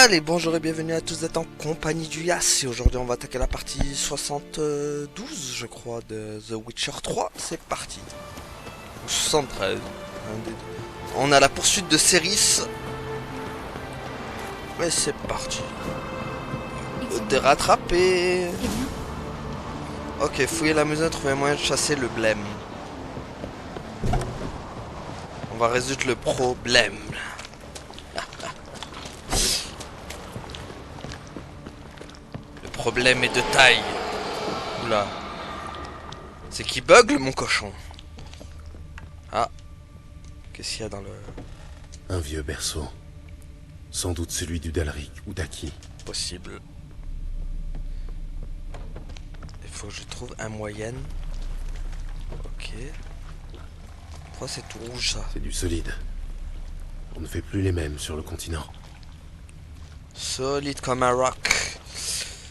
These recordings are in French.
Allez, bonjour et bienvenue à tous, vous êtes en compagnie du Yas. Et aujourd'hui on va attaquer la partie 72 je crois de The Witcher 3. C'est parti. Ou 73. Un des deux. On a la poursuite de Céris. Mais c'est parti. T'es rattrapé. Ok, fouillez la maison, trouver moyen de chasser le blême. On va résoudre le problème. Le problème est de taille. Oula. C'est qui bug mon cochon. Ah. Qu'est-ce qu'il y a dans le... Un vieux berceau. Sans doute celui du Dalric ou d'Aki. Possible. Il faut que je trouve un moyenne. Ok. Pourquoi c'est tout rouge ça? C'est du solide. On ne fait plus les mêmes sur le continent. Solide comme un rock.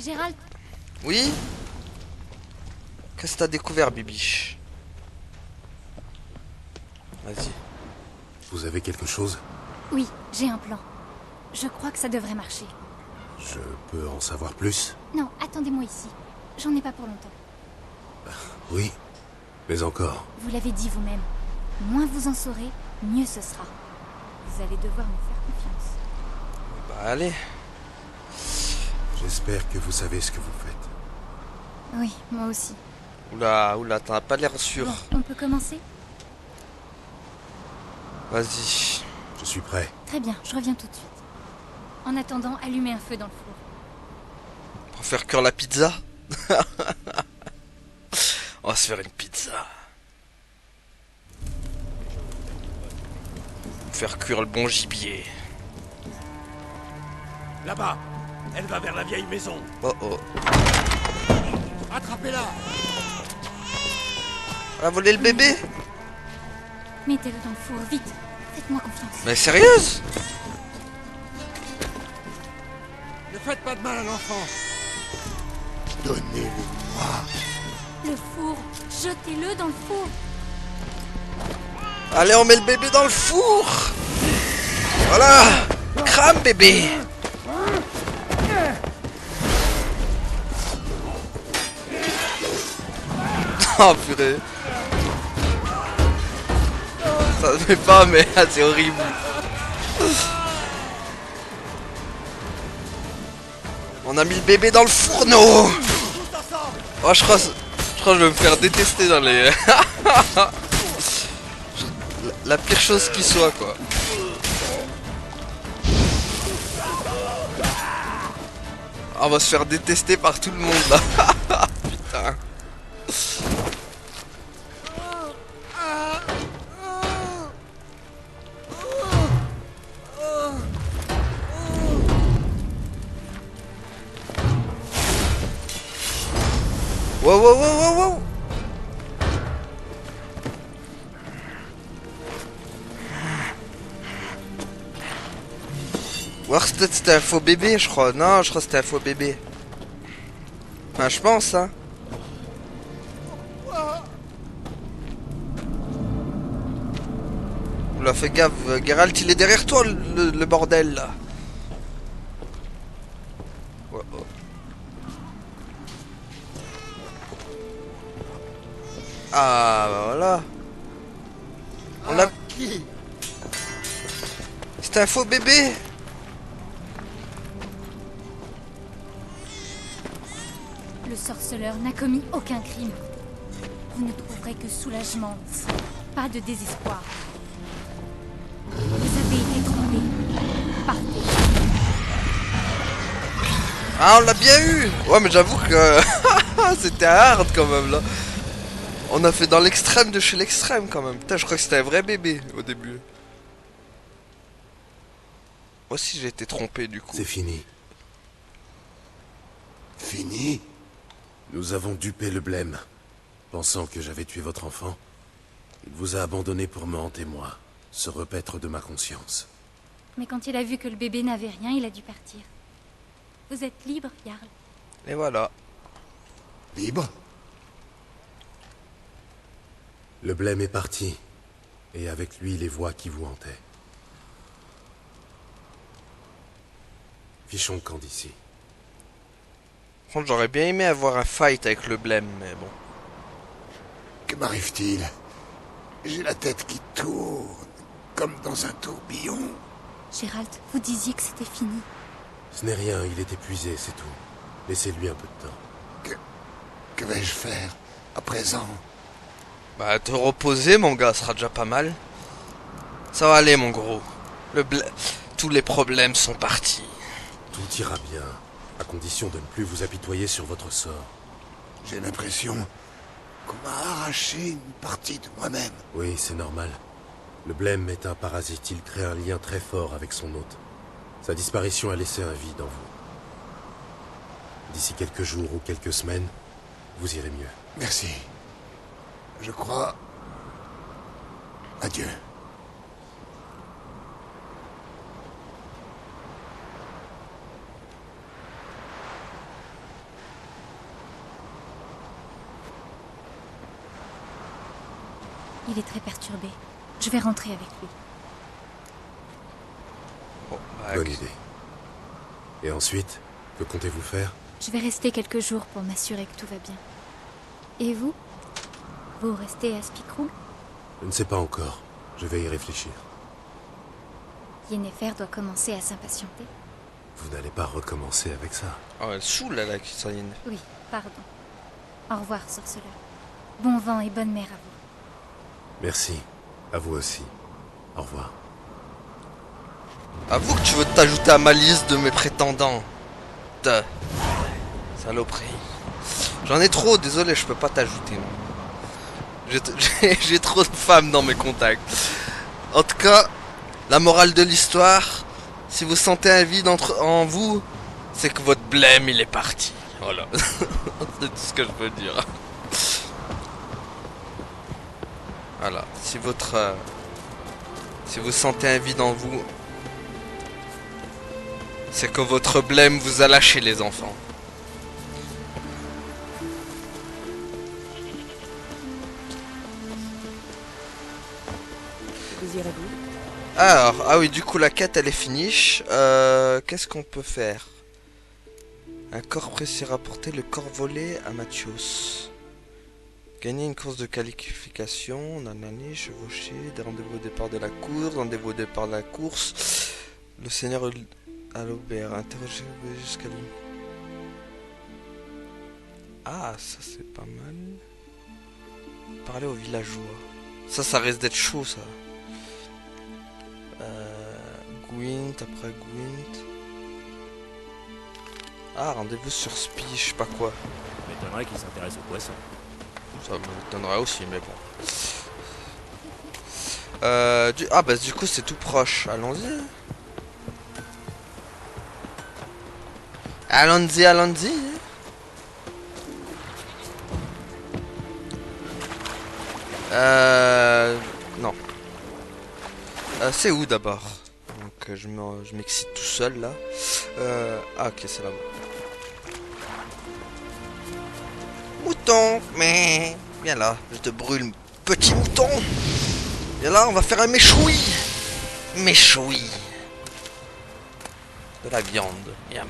Gérald, Oui? Qu'est-ce que t'as découvert, Bibiche? Vas-y. Vous avez quelque chose? oui, j'ai un plan. Je crois que ça devrait marcher. Je peux en savoir plus? Non, attendez-moi ici. J'en ai pas pour longtemps. Oui. Mais encore. Vous l'avez dit vous-même. Moins vous en saurez, mieux ce sera. Vous allez devoir me faire confiance. Bah allez. J'espère que vous savez ce que vous faites. Oui, moi aussi. Oula, oula, t'en as pas l'air sûr. Bon, on peut commencer? Vas-y. Je suis prêt. Très bien, je reviens tout de suite. En attendant, allumez un feu dans le four. Pour faire cuire la pizza. On va se faire une pizza. Faire cuire le bon gibier. Là-bas, elle va vers la vieille maison. Oh oh. Attrapez-la. Elle a volé le bébé? Mettez-le dans le four, vite. Faites-moi confiance. Mais sérieuse? Ne faites pas de mal à l'enfant. Donnez-le-moi. Le four, jetez-le dans le four. Allez, on met le bébé dans le four. Voilà. Crame bébé. Oh purée. Ça se fait pas mais c'est horrible. On a mis le bébé dans le fourneau. Oh je crois que je vais me faire détester dans les... la pire chose qui soit quoi. On va se faire détester par tout le monde là. Putain. Wow wow wow wow wow. Ou alors peut-être c'était un faux bébé je crois. Non je crois que c'était un faux bébé. Enfin je pense hein. Oula fais gaffe, Geralt il est derrière toi le bordel là. Oh, oh. Ah bah voilà. On a... Qui? C'était un faux bébé. Le sorceleur n'a commis aucun crime. Vous ne trouverez que soulagement, pas de désespoir. Vous avez été trompé. Partez. Ah on l'a bien eu. Ouais mais j'avoue que... c'était hard quand même là. On a fait dans l'extrême de chez l'extrême quand même. Putain je crois que c'était un vrai bébé au début. Moi aussi j'ai été trompé du coup. C'est fini. Fini? Nous avons dupé le blême. Pensant que j'avais tué votre enfant, il vous a abandonné pour me hanter moi, se repaître de ma conscience. Mais quand il a vu que le bébé n'avait rien, il a dû partir. Vous êtes libre, Jarl. Et voilà. Libre? Le blême est parti, et avec lui les voix qui vous hantaient. Fichons le camp d'ici. Par contre, j'aurais bien aimé avoir un fight avec le blême, mais bon. Que m'arrive-t-il? J'ai la tête qui tourne, comme dans un tourbillon. Gérald, vous disiez que c'était fini. Ce n'est rien, il est épuisé, c'est tout. Laissez-lui un peu de temps. Que vais-je faire à présent? Bah, te reposer, mon gars, sera déjà pas mal. Ça va aller, mon gros. Tous les problèmes sont partis. Tout ira bien, à condition de ne plus vous apitoyer sur votre sort. J'ai l'impression qu'on m'a arraché une partie de moi-même. Oui, c'est normal. Le blême est un parasite, il crée un lien très fort avec son hôte. Sa disparition a laissé un vide en vous. D'ici quelques jours ou quelques semaines, vous irez mieux. Merci. Je crois... Adieu. Il est très perturbé. Je vais rentrer avec lui. Bon, bah, Bonne idée. Et ensuite, que comptez-vous faire? Je vais rester quelques jours pour m'assurer que tout va bien. Et vous? Vous restez à Spicroom? Je ne sais pas encore. Je vais y réfléchir. Yennefer doit commencer à s'impatienter. Vous n'allez pas recommencer avec ça. Oh, elle saoule, là, qui s'en vient. Oui, pardon. Au revoir, sorceleur. Bon vent et bonne mère à vous. Merci. À vous aussi. Au revoir. Avoue que tu veux t'ajouter à ma liste de mes prétendants. Saloperie. J'en ai trop, désolé, je peux pas t'ajouter. J'ai trop de femmes dans mes contacts. En tout cas, la morale de l'histoire, si vous sentez un vide en vous, c'est que votre blême il est parti. Voilà. C'est tout ce que je peux dire. Voilà. Si vous sentez un vide en vous, c'est que votre blême vous a lâché, les enfants. Alors, ah oui, du coup la quête elle est finie. Qu'est-ce qu'on peut faire? Un corps précis rapporté, le corps volé à Mathios. Gagner une course de qualification, nanani, chevaucher, des rendez-vous au départ de la course, rendez-vous au départ de la course. Le seigneur à l'Aubert, interroger jusqu'à lui. Ah, ça c'est pas mal. Parler aux villageois. Ça risque d'être chaud ça. Gwent, après Gwent. Ah, rendez-vous sur Spi, je sais pas quoi. M'étonnerait qu'il s'intéresse aux poissons. Ça m'étonnerait aussi, mais bon. Ah bah du coup c'est tout proche. Allons-y. Allons-y, allons-y. Non. C'est où d'abord? Donc je m'excite tout seul là. Ah ok, c'est là-bas. Mouton, mais viens là, je te brûle, petit mouton. Viens là, on va faire un méchoui. Méchoui. De la viande. Miam.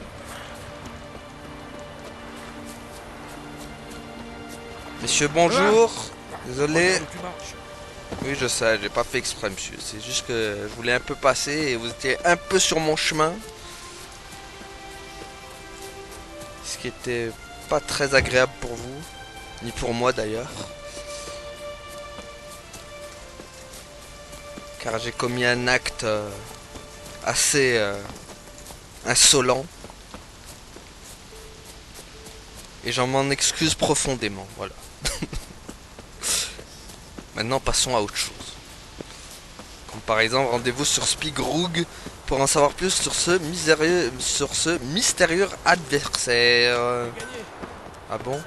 Messieurs, bonjour. Désolé. Oui, je sais, j'ai pas fait exprès, monsieur. C'est juste que je voulais un peu passer et vous étiez un peu sur mon chemin. Ce qui était pas très agréable pour vous, ni pour moi d'ailleurs. Car j'ai commis un acte assez insolent. Et j'en m'en excuse profondément, voilà. Maintenant passons à autre chose. Comme par exemple, rendez-vous sur Spigrug pour en savoir plus sur ce mystérieux adversaire. Ah bon?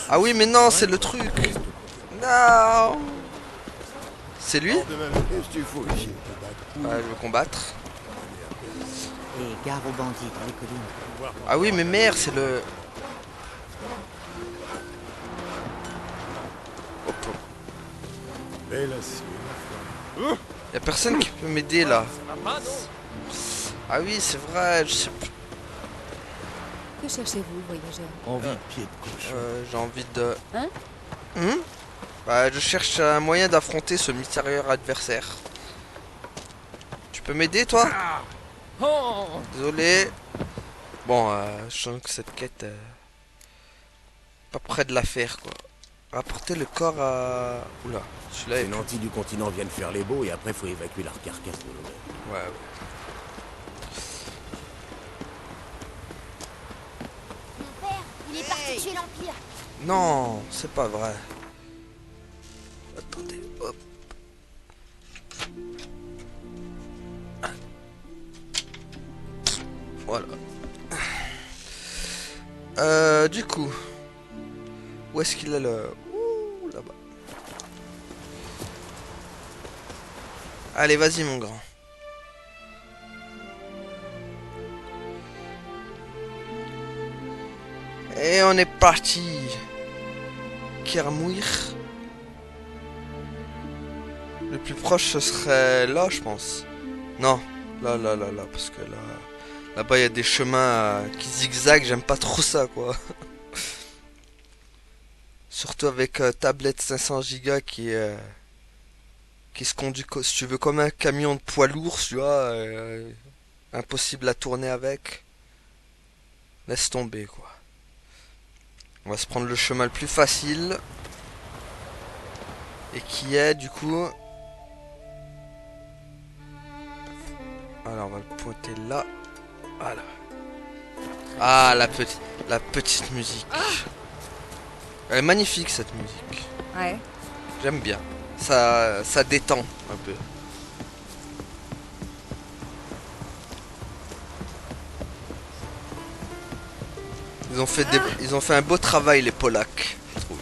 Ah oui mais non, c'est le truc. Non. C'est lui? Qu'est-ce que tu fous ici? Je veux combattre. Et gare aux bandits dans les collines. Ah oui mais merde, c'est le... Y'a personne qui peut m'aider là. Ah oui, c'est vrai, je sais plus. Que cherchez-vous, voyageur? Envie de pied de cochon. J'ai envie de... Hein? Bah, je cherche un moyen d'affronter ce mystérieux adversaire. Tu peux m'aider, toi? Oh Désolé. Bon, je sens que cette quête... pas près de la faire, quoi. Rapporter le corps à... Oula, celui-là est Les nantis du continent viennent faire les beaux et après faut évacuer leur carcasse de l'eau. Ouais, ouais. Mon père, il est parti tuer l'Empire. Non, c'est pas vrai. Attendez, hop. Voilà. Du coup, où est-ce qu'il est le... Ouh, là-bas. Allez, vas-y, mon grand. Et on est parti. Kermouir. Le plus proche, ce serait là, je pense. Non, là, parce que là... Là-bas, il y a des chemins qui zigzaguent, j'aime pas trop ça, quoi. Surtout avec tablette 500 Go qui se conduit, si tu veux, comme un camion de poids lourd, tu vois. Impossible à tourner avec. Laisse tomber, quoi. On va se prendre le chemin le plus facile. Et qui est, du coup... Alors, on va le pointer là. Voilà. Ah, la petite musique. Elle est magnifique, cette musique. Ouais. J'aime bien. Ça détend un peu. Ils ont fait un beau travail, les Polacs, je trouve.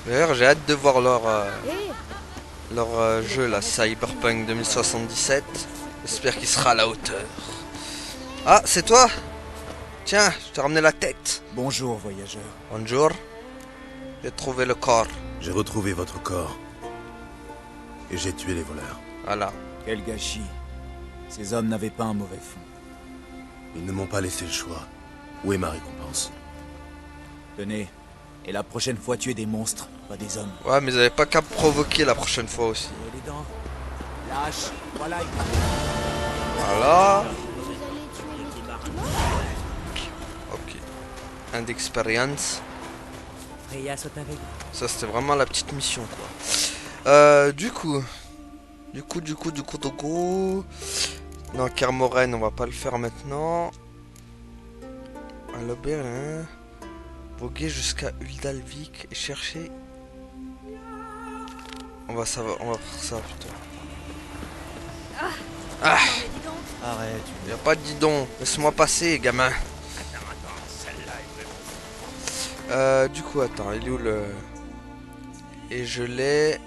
D'ailleurs, j'ai hâte de voir leur jeu, là, Cyberpunk 2077. J'espère qu'il sera à la hauteur. Ah, c'est toi? Tiens, je t'ai ramené la tête. Bonjour, voyageur. Bonjour. J'ai trouvé le corps. J'ai retrouvé votre corps. Et j'ai tué les voleurs. Voilà. Quel gâchis. Ces hommes n'avaient pas un mauvais fond. Ils ne m'ont pas laissé le choix. Où est ma récompense? Tenez. Et la prochaine fois, tuez des monstres, pas des hommes. Ouais, mais ils avaient pas qu'à me provoquer la prochaine fois aussi. Les dents. Lâche. Voilà. Voilà. Ok. Un d'expérience. Ça, c'était vraiment la petite mission, quoi. Du coup. Non, Kermoren, on va pas le faire maintenant. À l'auberge, hein. Voguer jusqu'à Uldalvik et chercher. On va faire ça plutôt. Ah, Arrête. y a pas de didon. Laisse-moi passer, gamin. Du coup, attends, il est où le... Et je l'ai...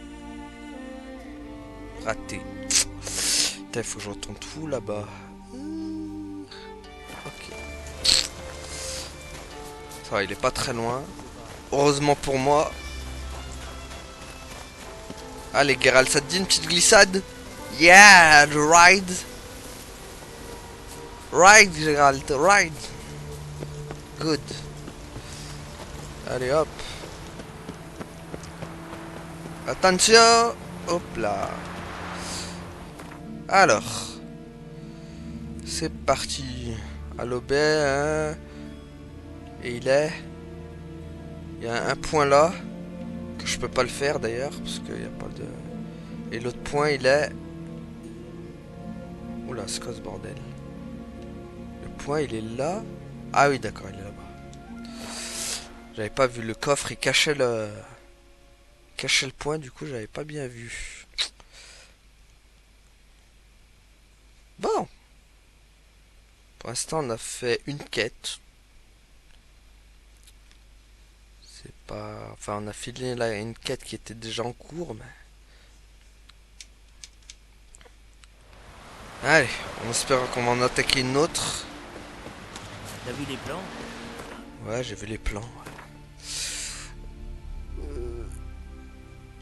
raté. Putain, il faut que je retourne tout là-bas. Ok. Ça va, il est pas très loin. Heureusement pour moi. Allez, Geralt, ça te dit une petite glissade? Yeah, the ride. Ride, Geralt, ride. Good. Allez, hop. Attention. Hop là. Alors. C'est parti. À l'auberge, hein. Et il y a un point là. Que je peux pas le faire d'ailleurs. Parce qu'il n'y a pas de... Et l'autre point il est... Oula, c'est quoi ce bordel? Le point il est là. Ah oui, d'accord, il est là-bas. J'avais pas vu le coffre, il cachait le point, du coup j'avais pas bien vu. Bon. Pour l'instant on a fait une quête. C'est pas... Enfin on a filé là une quête qui était déjà en cours, mais... Allez, on espère qu'on va en attaquer une autre. T'as vu les plans? Ouais, j'ai vu les plans.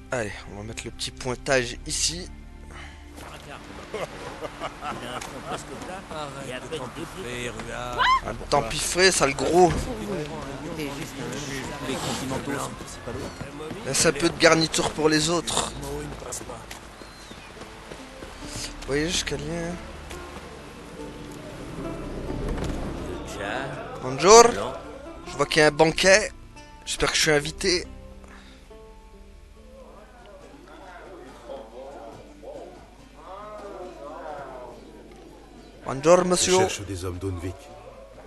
Allez, on va mettre le petit pointage ici. Il a un front presque plat, et à peine déplié. Un tempiffré, sale gros. T'es juste un... Les continentaux sont aussi pas loin. Laisse un peu de garniture pour les autres. Vous voyez jusqu'à lien. Bonjour. Je vois qu'il y a un banquet. J'espère que je suis invité. Bonjour, Je monsieur. cherche des hommes d'Unvik.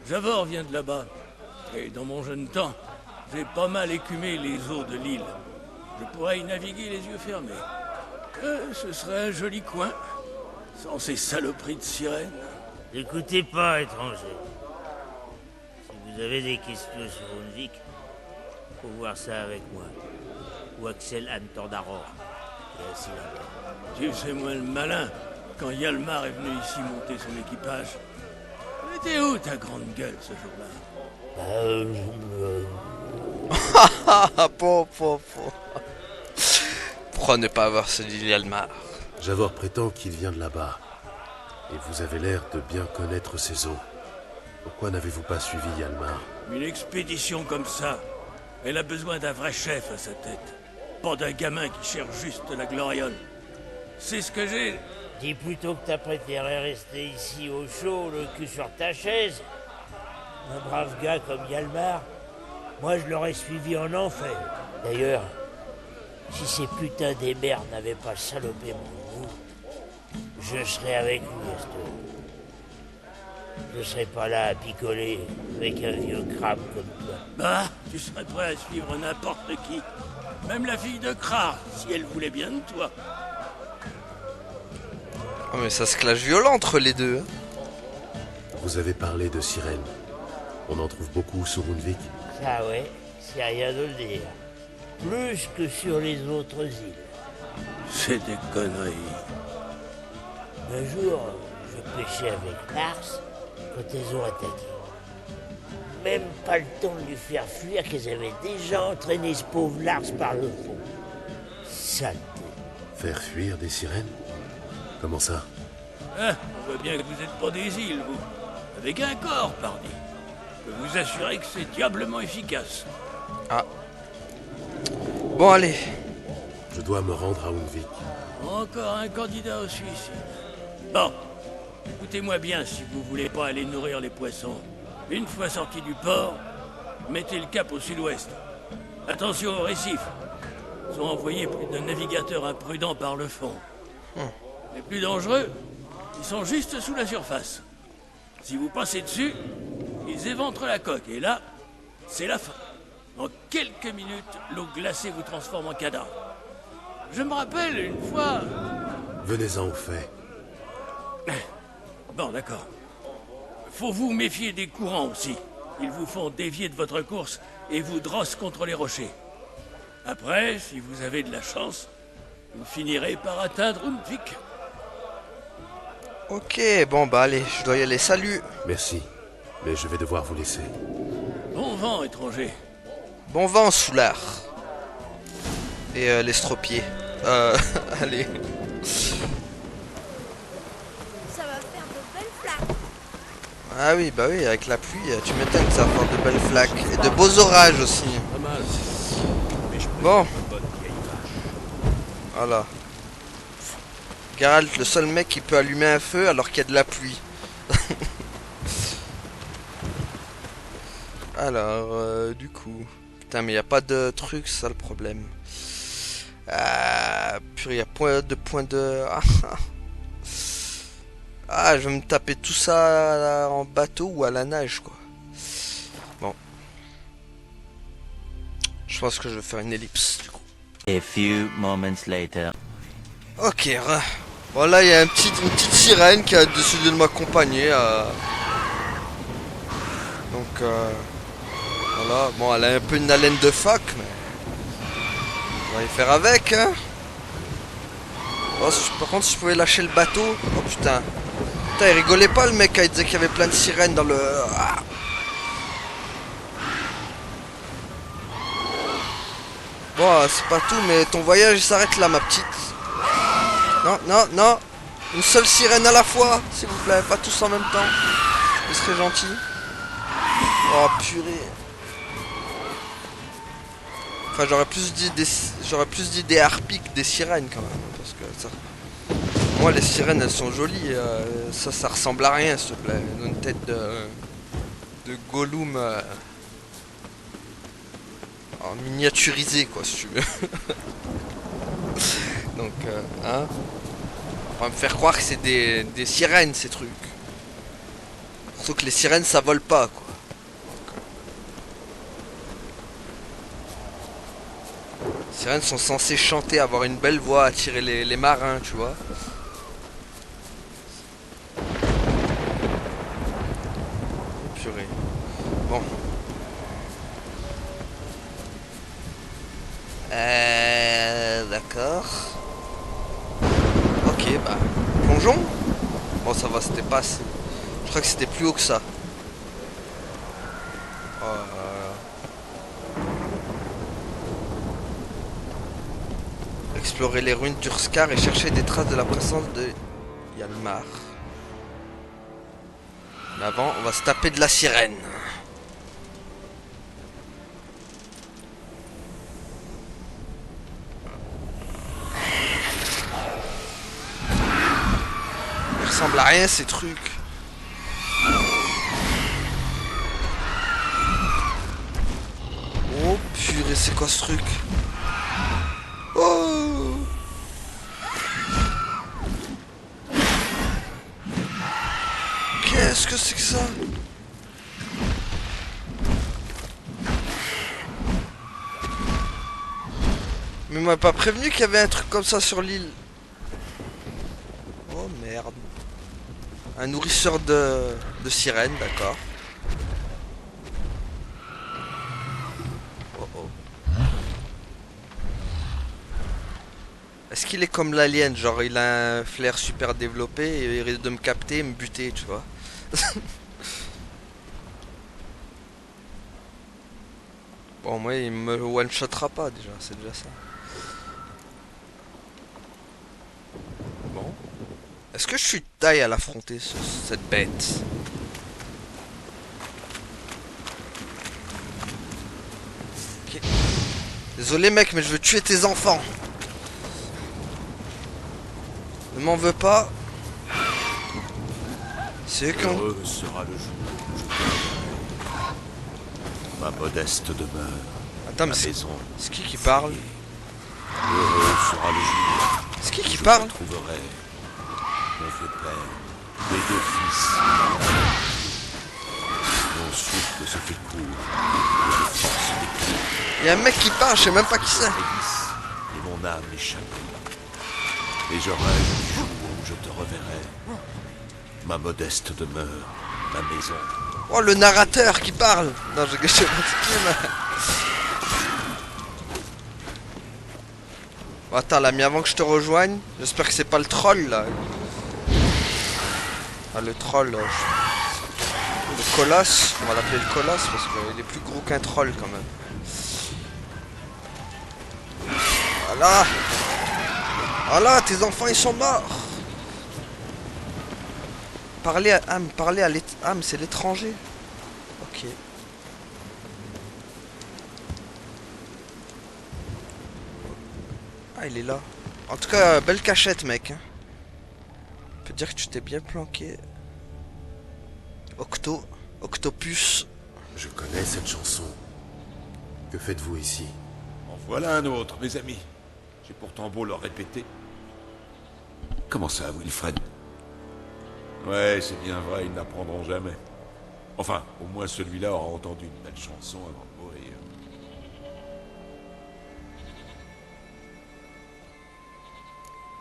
Javor vient de là-bas. Et dans mon jeune temps, j'ai pas mal écumé les eaux de l'île. Je pourrais y naviguer les yeux fermés. Ce serait un joli coin, sans ces saloperies de sirènes. N'écoutez pas, étranger. Si vous avez des questions sur Unvik, faut voir ça avec moi. Ou Axel Anne Tordaror, qui est assis là-bas. Tu sais, moi le malin, quand Yalmar est venu ici monter son équipage. Elle était où ta grande gueule ce jour-là? Ah, po. Pourquoi ne pas avoir celui d'Yalmar? Javor prétend qu'il vient de là-bas. Et vous avez l'air de bien connaître ces eaux. Pourquoi n'avez-vous pas suivi Yalmar? Une expédition comme ça, elle a besoin d'un vrai chef à sa tête. Pas d'un gamin qui cherche juste la gloriole. C'est ce que j'ai... Dis plutôt que t'as préféré rester ici au chaud, le cul sur ta chaise. Un brave gars comme Yalmar, moi je l'aurais suivi en enfer. D'ailleurs, si ces putains des mers n'avaient pas salopé mon goût, je serais avec lui à cette heure. Je serais pas là à picoler avec un vieux crabe comme toi. Bah, tu serais prêt à suivre n'importe qui. Même la fille de Krar, si elle voulait bien de toi. Oh, mais ça se clash violent entre les deux. Hein. Vous avez parlé de sirènes. On en trouve beaucoup sur Unvik. Ça ouais, c'est rien de le dire. Plus que sur les autres îles. C'est des conneries. Un jour, je pêchais avec Lars quand ils ont attaqué. Même pas le temps de lui faire fuir qu'ils avaient déjà entraîné ce pauvre Lars par le fond. Saleté. Faire fuir des sirènes? Comment ça? Hein, on voit bien que vous n'êtes pas des îles, vous. Avec un corps, pardi. Je peux vous assurer que c'est diablement efficace. Ah. Bon, allez. Je dois me rendre à Unvik. Encore un candidat au suicide. Bon, écoutez-moi bien si vous voulez pas aller nourrir les poissons. Une fois sortis du port, mettez le cap au sud-ouest. Attention aux récifs. Ils ont envoyé plus de navigateurs imprudents par le fond. Les plus dangereux, ils sont juste sous la surface. Si vous passez dessus, ils éventrent la coque. Et là, c'est la fin. En quelques minutes, l'eau glacée vous transforme en cadavre. Je me rappelle une fois... Venez-en au fait. Bon, d'accord. Faut vous méfier des courants aussi. Ils vous font dévier de votre course et vous drossent contre les rochers. Après, si vous avez de la chance, vous finirez par atteindre Unvik. Ok, bon bah allez, je dois y aller. Salut. Merci. Mais je vais devoir vous laisser. Bon vent, étranger. Bon vent, Soulard. Et l'estropié. Allez. Ça va faire de belles flaques. Ah oui, bah oui, avec la pluie, tu m'étonnes que ça va faire de belles flaques. Et de beaux orages aussi. Pas mal. Bon. Voilà. Geralt, le seul mec qui peut allumer un feu alors qu'il y a de la pluie. Alors, du coup... Putain, mais il n'y a pas de truc, c'est ça le problème. Purée, il y a point de... Ah, je vais me taper tout ça en bateau ou à la nage, quoi. Bon. Je pense que je vais faire une ellipse, du coup. A few moments later. Ok, bon là il y a une petite sirène qui a décidé de m'accompagner. Donc voilà, bon elle a un peu une haleine de phoque, mais on va y faire avec. Hein. Oh, par contre si je pouvais lâcher le bateau, oh putain, il rigolait pas le mec quand il disait qu'il y avait plein de sirènes dans le... Ah. Bon c'est pas tout, mais ton voyage il s'arrête là ma petite. Non, non, non. Une seule sirène à la fois, s'il vous plaît, pas tous en même temps. Ce serait gentil. Oh purée. Enfin j'aurais plus dit des harpies que des sirènes quand même. Parce que ça... Moi les sirènes elles sont jolies. Ça ressemble à rien s'il te plaît. Une tête de Gollum en miniaturisé quoi si tu veux. Donc hein. On va me faire croire que c'est des sirènes ces trucs. Surtout que les sirènes ça vole pas quoi. Les sirènes sont censées chanter, avoir une belle voix, attirer les marins, tu vois. Purée. Bon. D'accord. Ok, bah. Plongeons. Bon, ça va, c'était pas assez. Je crois que c'était plus haut que ça. Oh là là. Explorer les ruines d'Urskar et chercher des traces de la présence de Yalmar. Mais avant, on va se taper de la sirène. Ils ressemblent à rien ces trucs. Oh purée, c'est quoi ce truc? Oh! Qu'est-ce que c'est que ça? Mais on m'a pas prévenu qu'il y avait un truc comme ça sur l'île. Oh merde. Un nourrisseur de sirènes, d'accord. Oh oh. Est-ce qu'il est comme l'alien? Genre il a un flair super développé et il risque de me capter et me buter, tu vois. Bon, moi il me one-shotera pas déjà, c'est déjà ça. Bon. Est-ce que je suis de taille à l'affronter, cette bête? Ok. Désolé mec, mais je veux tuer tes enfants. Ne m'en veux pas. C'est quand... Heureux sera le jour où je te... Ma modeste demeure. Attends, mais c'est qui parle? Heureux sera le jour. C'est qui parle? Je trouverai mon vieux père, mes deux fils. Mon souffle se fait court, et je force des cris. Il y a un mec qui parle, je sais même pas qui c'est. Et mon âme échappe. Et je rêve du jour où je te reverrai. Ma modeste demeure, ma maison. Oh, le narrateur qui parle. Non, je sais pas ce qu'il est. Bon, attends, là, mais avant que je te rejoigne, j'espère que c'est pas le troll, là. Ah, le troll, le colosse. On va l'appeler le colosse parce qu'il est plus gros qu'un troll, quand même. Voilà. Voilà, tes enfants, ils sont morts. Parler à Am, Am, c'est l'étranger. Ok. Ah, il est là. En tout cas, belle cachette, mec. On peut dire que tu t'es bien planqué. Octopus. Je connais cette chanson. Que faites-vous ici? En voilà un autre, mes amis. J'ai pourtant beau leur répéter. Comment ça, Wilfred? Ouais, c'est bien vrai, ils n'apprendront jamais. Enfin, au moins celui-là aura entendu une belle chanson avant de mourir.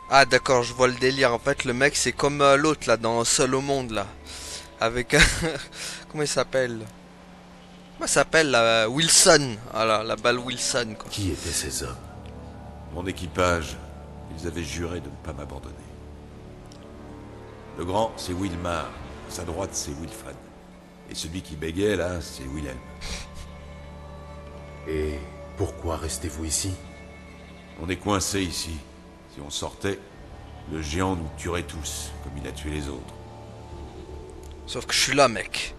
Ah d'accord, je vois le délire. En fait, le mec, c'est comme l'autre, là, dans Seul au monde, là. Avec... Comment il s'appelle? Comment il s'appelle, là? Wilson. Voilà, la balle Wilson, quoi. Qui étaient ces hommes? Mon équipage, ils avaient juré de ne pas m'abandonner. Le grand, c'est Wilmar. À sa droite, c'est Wilfred. Et celui qui bégait, là, c'est Wilhelm. Et pourquoi restez-vous ici? On est coincé ici. Si on sortait, Le géant nous tuerait tous, comme il a tué les autres. Sauf que je suis là, mec.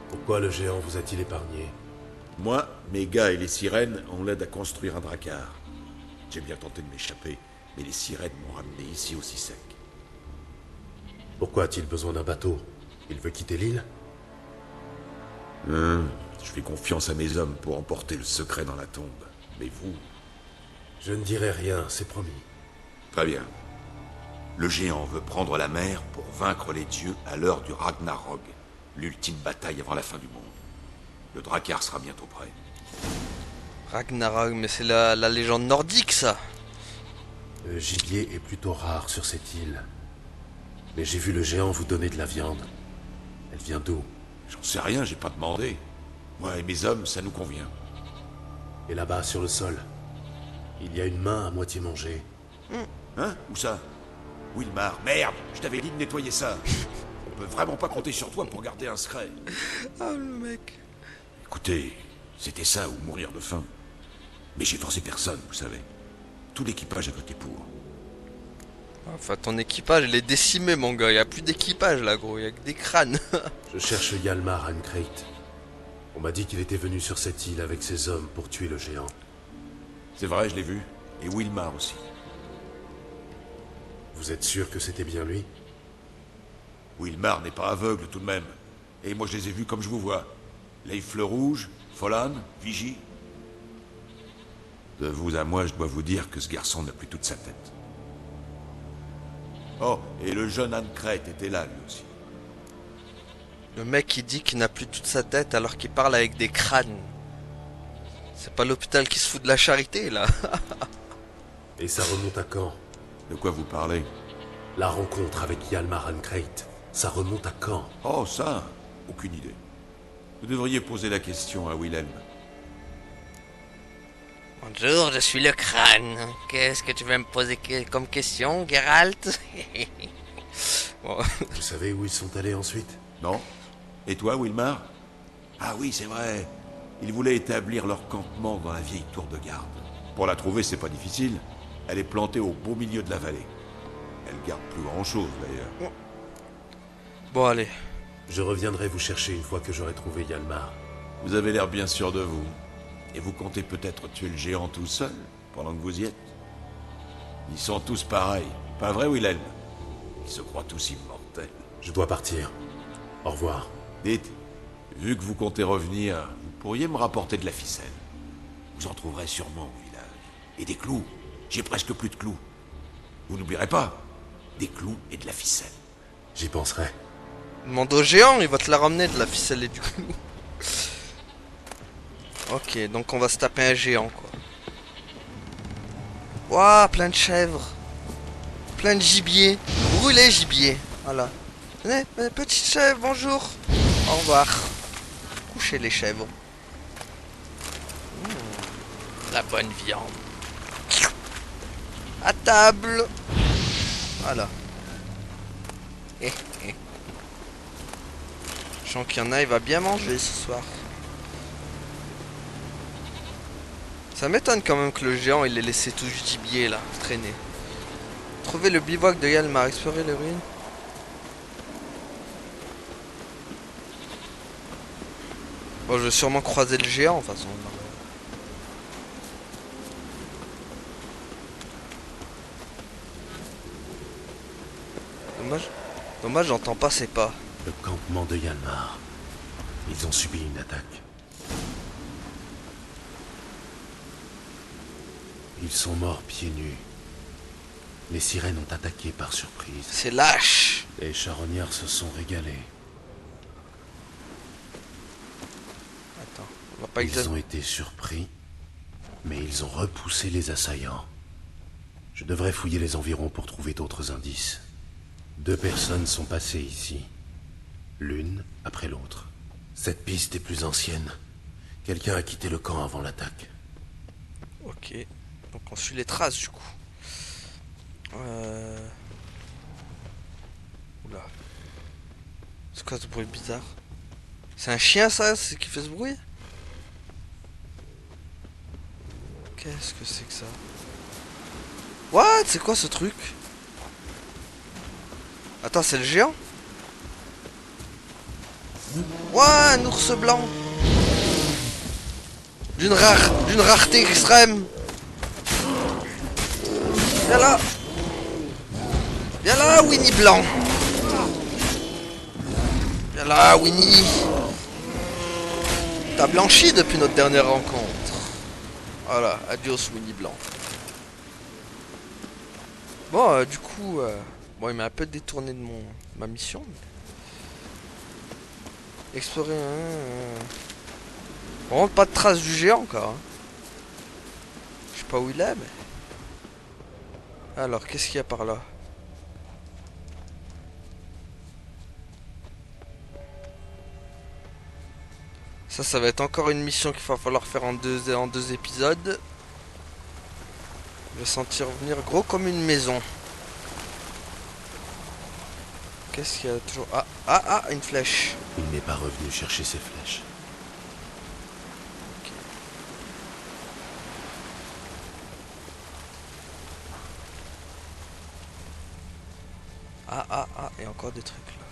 Pourquoi le géant vous a-t-il épargné? Moi, mes gars et les sirènes, on l'aide à construire un drakkar. J'ai bien tenté de m'échapper, mais les sirènes m'ont ramené ici aussi sec. Pourquoi a-t-il besoin d'un bateau? Il veut quitter l'île? Je fais confiance à mes hommes pour emporter le secret dans la tombe. Mais vous... Je ne dirai rien, c'est promis. Très bien. Le géant veut prendre la mer pour vaincre les dieux à l'heure du Ragnarok, l'ultime bataille avant la fin du monde. Le drakkar sera bientôt prêt. Ragnarok, mais c'est la légende nordique, ça. Le gibier est plutôt rare sur cette île. Mais j'ai vu le géant vous donner de la viande. Elle vient d'où? J'en sais rien, j'ai pas demandé. Moi et mes hommes, ça nous convient. Et là-bas, sur le sol, il y a une main à moitié mangée. Hein? Où ça? Wilmar, merde! Je t'avais dit de nettoyer ça. On peut vraiment pas compter sur toi pour garder un secret. Ah, le mec. Écoutez, c'était ça ou mourir de faim. Mais j'ai forcé personne, vous savez. Tout l'équipage a voté pour. Enfin, ton équipage, il est décimé, mon gars. Il n'y a plus d'équipage, là, gros. Il n'y a que des crânes. Je cherche Hjalmar Hankreit. On m'a dit qu'il était venu sur cette île avec ses hommes pour tuer le géant. C'est vrai, je l'ai vu. Et Wilmar aussi. Vous êtes sûr que c'était bien lui? Wilmar n'est pas aveugle, tout de même. Et moi, je les ai vus comme je vous vois. Leif le Rouge, Follan, Vigie. De vous à moi, je dois vous dire que ce garçon n'a plus toute sa tête. Oh, et le jeune Hankreit était là, lui aussi. Le mec qui dit qu'il n'a plus toute sa tête alors qu'il parle avec des crânes. C'est pas l'hôpital qui se fout de la charité, là. Et ça remonte à quand? De quoi vous parlez? La rencontre avec Hjalmar Hankreit. Ça remonte à quand? Oh, ça, aucune idée. Vous devriez poser la question à Wilhelm. Bonjour, je suis le crâne. Qu'est-ce que tu veux me poser comme question, Geralt? Bon. Vous savez où ils sont allés ensuite? Non. Et toi, Wilmar? Ah oui, c'est vrai. Ils voulaient établir leur campement dans la vieille tour de garde. Pour la trouver, c'est pas difficile. Elle est plantée au beau milieu de la vallée. Elle garde plus grand-chose, d'ailleurs. Bon, allez. Je reviendrai vous chercher une fois que j'aurai trouvé Hjalmar. Vous avez l'air bien sûr de vous. Et vous comptez peut-être tuer le géant tout seul, pendant que vous y êtes? Ils sont tous pareils. Pas vrai, Wilhelm? Ils se croient tous immortels. Je dois partir. Au revoir. Dites, vu que vous comptez revenir, vous pourriez me rapporter de la ficelle. Vous en trouverez sûrement au village. Et des clous. J'ai presque plus de clous. Vous n'oublierez pas? Des clous et de la ficelle. J'y penserai. Demande au géant, il va te la ramener de la ficelle et du clou. Ok, donc on va se taper un géant, quoi. Waouh, plein de chèvres. Plein de gibier. Brûlé gibier. Voilà. Venez, petite chèvre, bonjour. Au revoir. Couchez les chèvres. La bonne viande. À table. Voilà. Je sens qu'il y en a, il va bien manger ce soir. Ça m'étonne quand même que le géant il ait laissé tout ce gibier là, traîner. Trouver le bivouac de Hjalmar, explorer les ruines. Bon, je vais sûrement croiser le géant de toute façon. Dommage, j'entends pas ses pas. Le campement de Hjalmar. Ils ont subi une attaque. Ils sont morts pieds nus. Les sirènes ont attaqué par surprise. C'est lâche. Les charognards se sont régalés. Attends, on va pas Ils ont été surpris, mais ils ont repoussé les assaillants. Je devrais fouiller les environs pour trouver d'autres indices. 2 personnes sont passées ici, l'une après l'autre. Cette piste est plus ancienne. Quelqu'un a quitté le camp avant l'attaque. Ok, donc on suit les traces du coup. Oula. C'est quoi ce bruit bizarre? C'est un chien ça, c'est qui fait ce bruit? Qu'est-ce que c'est que ça? What? C'est quoi ce truc? Attends, c'est le géant? Ouais, un ours blanc. D'une rareté extrême. Viens là. Viens là, Winnie blanc. Viens là, Winnie. T'as blanchi depuis notre dernière rencontre. Voilà, adios Winnie blanc. Bon, du coup, bon, il m'a un peu détourné de ma mission. Explorer Vraiment pas de traces du géant encore. Hein. Je sais pas où il est, mais... Alors, qu'est-ce qu'il y a par là? Ça va être encore une mission qu'il va falloir faire en deux épisodes. Je vais sentir venir gros comme une maison. Qu'est-ce qu'il y a toujours... Ah, une flèche. Il n'est pas revenu chercher ses flèches. Okay. Ah, il y a encore des trucs là.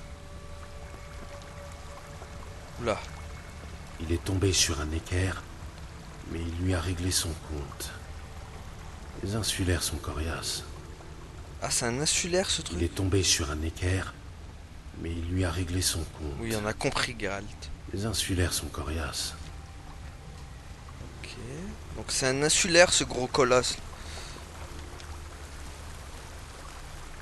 Oula. Il est tombé sur un équerre, mais il lui a réglé son compte. Les insulaires sont coriaces. Ah, c'est un insulaire ce truc? Il est tombé sur un équerre, mais il lui a réglé son compte. Oui, on a compris, Geralt. Les insulaires sont coriaces. Ok. Donc c'est un insulaire, ce gros colosse.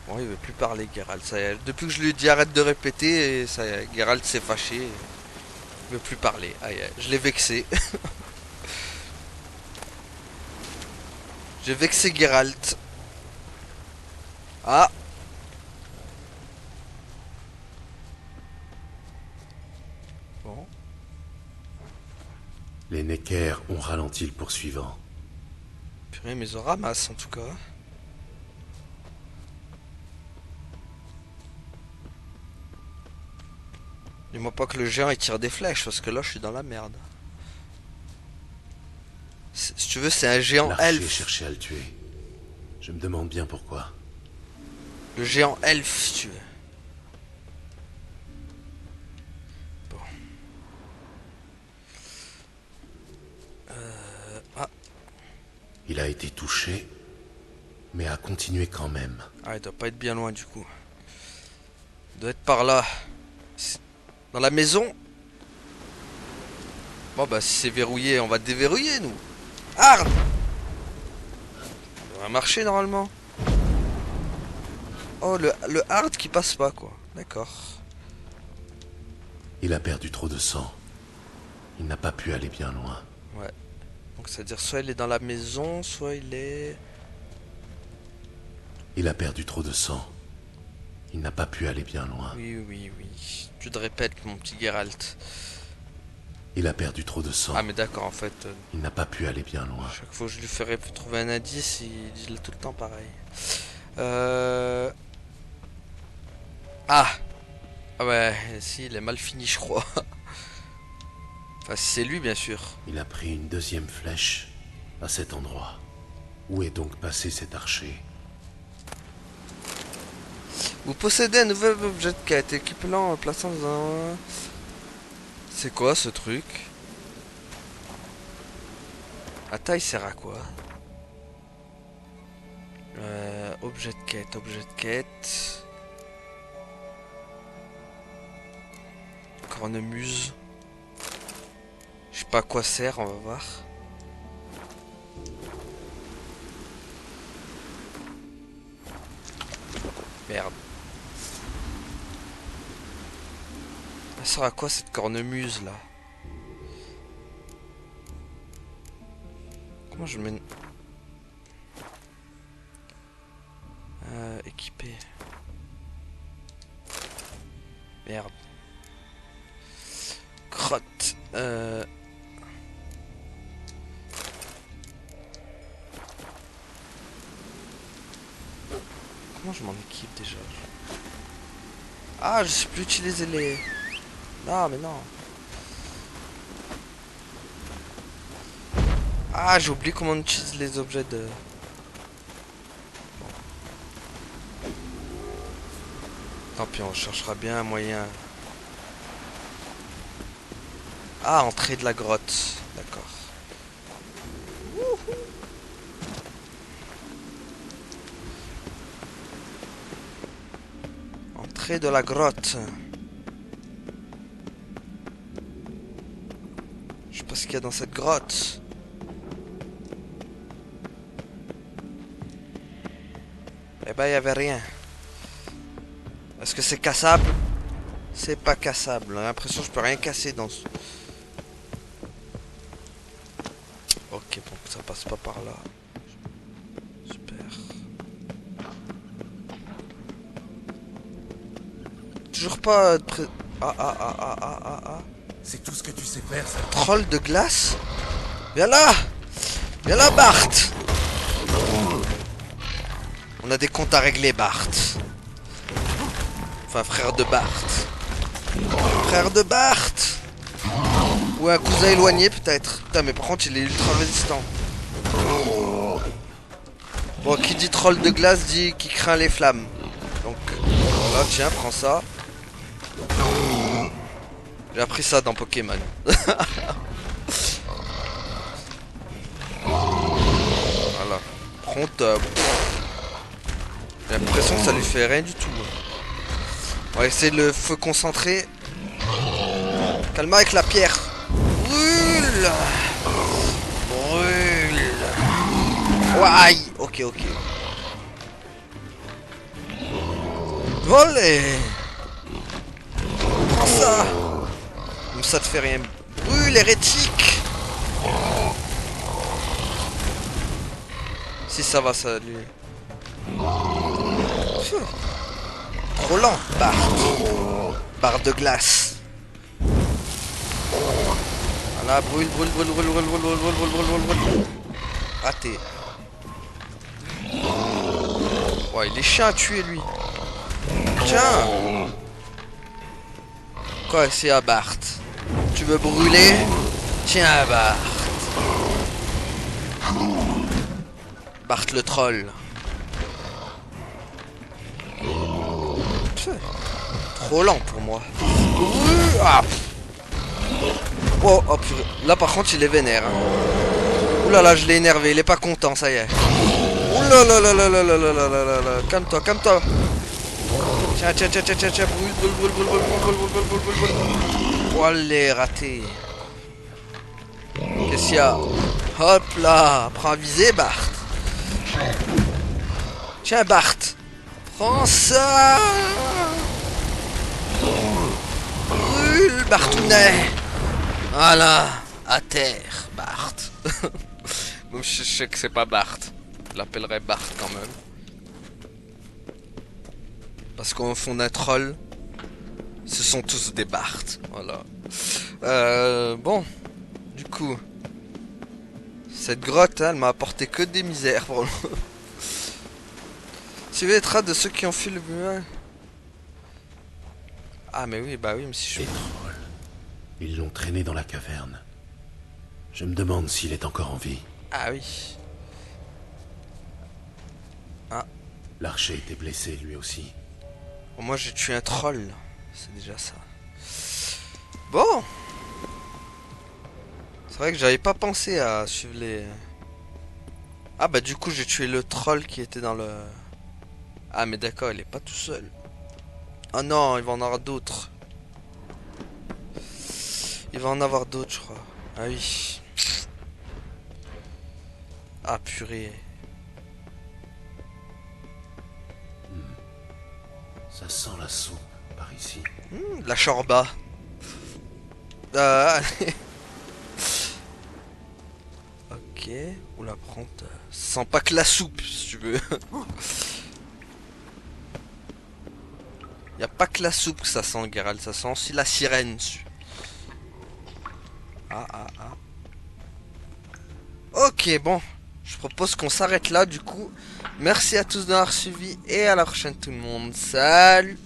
Bon, il veut plus parler, Geralt. Ça y est. Depuis que je lui ai dit arrête de répéter, et ça y est, Geralt s'est fâché. Il veut plus parler. Aïe, je l'ai vexé. J'ai vexé Geralt. Ah. Bon. Les Neckers ont ralenti le poursuivant. Purée, mais ils en ramassent en tout cas. Dis-moi pas que le géant il tire des flèches, parce que là je suis dans la merde. Si tu veux, c'est un géant elfe. Cherché à le tuer. Je me demande bien pourquoi. Le géant elfe, si tu veux. Bon. Ah. Il a été touché, mais a continué quand même. Ah, il doit pas être bien loin du coup. Il doit être par là. Dans la maison. Bon bah si c'est verrouillé, on va déverrouiller nous. Hard. Ça va marcher normalement. Oh, le hard qui passe pas quoi. D'accord. Il a perdu trop de sang. Il n'a pas pu aller bien loin. Ouais. Donc c'est à dire soit il est dans la maison, soit il est... Il a perdu trop de sang. Il n'a pas pu aller bien loin. Oui. Tu te répètes mon petit Geralt. Il a perdu trop de sang. Ah mais d'accord en fait. Il n'a pas pu aller bien loin. Chaque fois que je lui ferai trouver un indice, il dit tout le temps pareil. Ah ouais, si, il est mal fini je crois. Enfin si c'est lui bien sûr. Il a pris une deuxième flèche à cet endroit. Où est donc passé cet archer? Vous possédez un nouvel objet de quête, équipement plaçant dans un... C'est quoi ce truc? La taille sert à quoi? Objet de quête. Cornemuse. Je sais pas à quoi sert, on va voir. Merde. Elle sert à quoi cette cornemuse là? Comment je mène... équipé. Merde. Crotte. Comment je m'en équipe déjà? Ah, je sais plus utiliser les... Non, mais non. Ah, j'ai oublié comment on utilise les objets de... Tant pis, on cherchera bien un moyen. Ah, entrée de la grotte. D'accord. Entrée de la grotte. Je sais pas ce qu'il y a dans cette grotte. Eh ben, il y avait rien. Est-ce que c'est cassable? C'est pas cassable. J'ai l'impression que je peux rien casser dans ce... Ok, bon, ça passe pas par là. Super. Toujours pas de Ah. C'est tout ce que tu sais faire, ça. Troll de glace? Viens là! Viens là, Bart! On a des comptes à régler, Bart. Enfin, frère de Bart. Frère de Bart! Ou un cousin éloigné, peut-être. Putain, mais par contre, il est ultra résistant. Bon, qui dit troll de glace dit qu'il craint les flammes. Donc, voilà, tiens, prends ça. J'ai appris ça dans Pokémon. Voilà. Par contre, j'ai l'impression que ça lui fait rien du tout. On va essayer le feu concentré. Calme avec la pierre. Brûle. Brûle. Oh, aïe. Ok. Volez. Prends ça. Comme ça te fait rien. Brûle, hérétique. Si ça va, ça lui... Trop lent, Bart. Barre de glace. Voilà, brûle. Raté. Ouais, il est chiant à tuer, lui. Tiens. Quoi, c'est à Bart? Tu veux brûler? Tiens, Bart. Bart le troll. Trop lent pour moi. Ah. Oh, purée. Là par contre il est vénère. Ouh là là, je l'ai énervé, il est pas content, ça y est. Ouh là là là là là là là là là là là. Calme-toi. Tiens, brûle. Oh, allez, raté. Qu'est-ce qu'il y a? Hop là, prends à viser, Bart. Tiens, Bart. Prends ça. Brûle, Bartounet. Voilà, à terre, Bart. Bon, je sais que c'est pas Bart. Je l'appellerai Bart quand même. Parce qu'au fond d'un troll, ce sont tous des Bart. Voilà. Bon, du coup, cette grotte, hein, elle m'a apporté que des misères pour le moment. Suivez les traces de ceux qui ont fui le but. Ah mais oui, bah oui, mais si je... Les trolls. Ils l'ont traîné dans la caverne. Je me demande s'il est encore en vie. Ah oui. Ah. L'archer était blessé lui aussi. Bon, moi j'ai tué un troll. C'est déjà ça. Bon. C'est vrai que j'avais pas pensé à suivre les... Ah bah du coup j'ai tué le troll qui était dans le... Ah mais d'accord, il est pas tout seul. Oh non, il va en avoir d'autres. Il va en avoir d'autres, je crois. Ah oui. Ah purée. Ça sent la soupe par ici. La chorba. Allez. Ok. Oula, prends. Ça sent pas que la soupe, si tu veux. Y a pas que la soupe que ça sent, Geralt. Ça sent aussi la sirène. Ah. Ok, bon. Je propose qu'on s'arrête là, du coup. Merci à tous d'avoir suivi. Et à la prochaine, tout le monde. Salut!